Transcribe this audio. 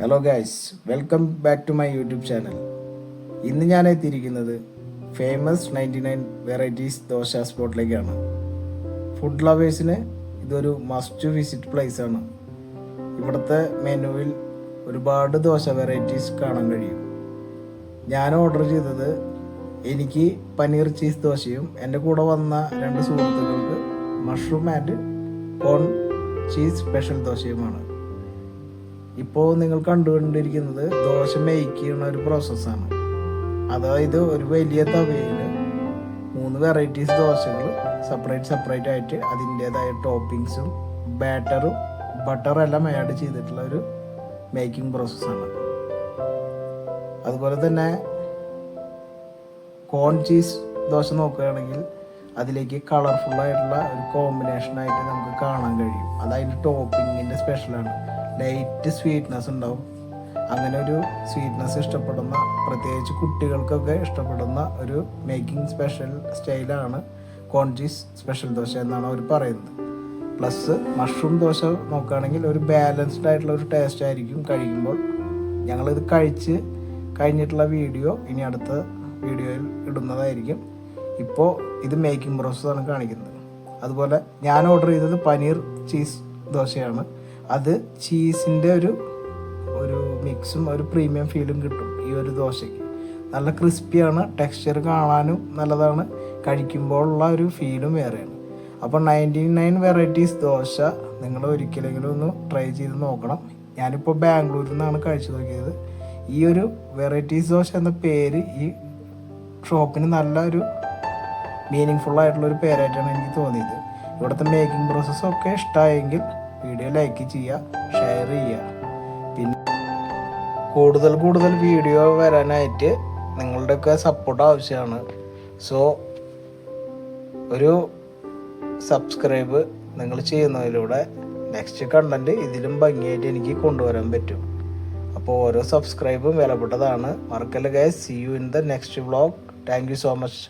Hello guys, welcome back to my YouTube channel. ഇന്ന് ഞാൻ എത്തിയിരിക്കുന്നത് ഫേമസ് 99 വെറൈറ്റീസ് ദോശ സ്പോട്ടിലേക്കാണ്. ഫുഡ് ലവേഴ്സിന് ഇതൊരു മസ്റ്റ് വിസിറ്റ് പ്ലേസ് ആണ്. ഇവിടുത്തെ മെനുവിൽ ഒരുപാട് ദോശ വെറൈറ്റീസ് കാണാൻ കഴിയും. ഞാൻ ഓർഡർ ചെയ്തത് എനിക്ക് പനീർ ചീസ് ദോശയും എൻ്റെ കൂടെ വന്ന 2 സുഹൃത്തുക്കൾക്ക് mushroom and corn cheese special ദോശയുമാണ്. ഇപ്പോൾ നിങ്ങൾ കണ്ടുകൊണ്ടിരിക്കുന്നത് ദോശ മേക്ക് ചെയ്യുന്ന ഒരു പ്രോസസ്സാണ്. അതായത് ഒരു വലിയ തവയിൽ 3 വെറൈറ്റീസ് ദോശകൾ സെപ്പറേറ്റ് ആയിട്ട് അതിൻ്റേതായ ടോപ്പിങ്സും ബാറ്ററും ബട്ടറെല്ലാം ആഡ് ചെയ്തിട്ടുള്ള ഒരു മേക്കിംഗ് പ്രോസസ്സാണ്. അതുപോലെ തന്നെ കോൺ ചീസ് ദോശ നോക്കുകയാണെങ്കിൽ അതിലേക്ക് കളർഫുള്ളായിട്ടുള്ള ഒരു കോമ്പിനേഷനായിട്ട് നമുക്ക് കാണാൻ കഴിയും. അതായത് ടോപ്പിങ്ങിൻ്റെ സ്പെഷ്യലാണ്. ലൈറ്റ് സ്വീറ്റ്നെസ് ഉണ്ടാവും. അങ്ങനെ ഒരു സ്വീറ്റ്നെസ് ഇഷ്ടപ്പെടുന്ന, പ്രത്യേകിച്ച് കുട്ടികൾക്കൊക്കെ ഇഷ്ടപ്പെടുന്ന ഒരു മേക്കിംഗ് സ്പെഷ്യൽ സ്റ്റൈലാണ് കോൺ ചീസ് സ്പെഷ്യൽ ദോശ എന്നാണ് അവർ പറയുന്നത്. പ്ലസ് മഷ്റൂം ദോശ നോക്കുകയാണെങ്കിൽ ഒരു ബാലൻസ്ഡ് ആയിട്ടുള്ള ഒരു ടേസ്റ്റ് ആയിരിക്കും കഴിക്കുമ്പോൾ. ഞങ്ങളിത് കഴിച്ച് കഴിഞ്ഞിട്ടുള്ള വീഡിയോ ഇനി അടുത്ത വീഡിയോയിൽ ഇടുന്നതായിരിക്കും. ഇപ്പോൾ ഇത് മേക്കിംഗ് പ്രോസസ്സാണ് കാണിക്കുന്നത്. അതുപോലെ ഞാൻ ഓർഡർ ചെയ്തത് പനീർ ചീസ് ദോശയാണ്. അത് ചീസിൻ്റെ ഒരു മിക്സും ഒരു പ്രീമിയം ഫീലും കിട്ടും ഈ ഒരു ദോശയ്ക്ക്. നല്ല ക്രിസ്പിയാണ്, ടെക്സ്ചർ കാണാനും നല്ലതാണ്, കഴിക്കുമ്പോഴുള്ള ഒരു ഫീലും വേറെയാണ്. അപ്പോൾ 99 വെറൈറ്റീസ് ദോശ നിങ്ങൾ ഒരിക്കലെങ്കിലും ഒന്ന് ട്രൈ ചെയ്ത് നോക്കണം. ഞാനിപ്പോൾ ബാംഗ്ലൂരിൽ നിന്നാണ് കഴിച്ചു നോക്കിയത്. ഈ ഒരു വെറൈറ്റീസ് ദോശ എന്ന പേര് ഈ ഷോപ്പിന് നല്ലൊരു മീനിങ് ഫുള്ളായിട്ടുള്ളൊരു പേരായിട്ടാണ് എനിക്ക് തോന്നിയത്. ഇവിടുത്തെ മേക്കിംഗ് പ്രോസസ്സൊക്കെ ഇഷ്ടമായെങ്കിൽ വീഡിയോ ലൈക്ക് ചെയ്യുക, ഷെയർ ചെയ്യുക. പിന്നെ കൂടുതൽ വീഡിയോ വരാനായിട്ട് നിങ്ങളുടെയൊക്കെ സപ്പോർട്ട് ആവശ്യമാണ്. സോ ഒരു സബ്സ്ക്രൈബ് നിങ്ങൾ ചെയ്യുന്നതിലൂടെ നെക്സ്റ്റ് കണ്ടൻറ്റ് ഇതിലും ഭംഗിയായിട്ട് എനിക്ക് കൊണ്ടുവരാൻ പറ്റും. അപ്പോൾ ഓരോ സബ്സ്ക്രൈബും വിലപ്പെട്ടതാണ്. മറക്കല്ല guys. See you in the next vlog. Thank you so much.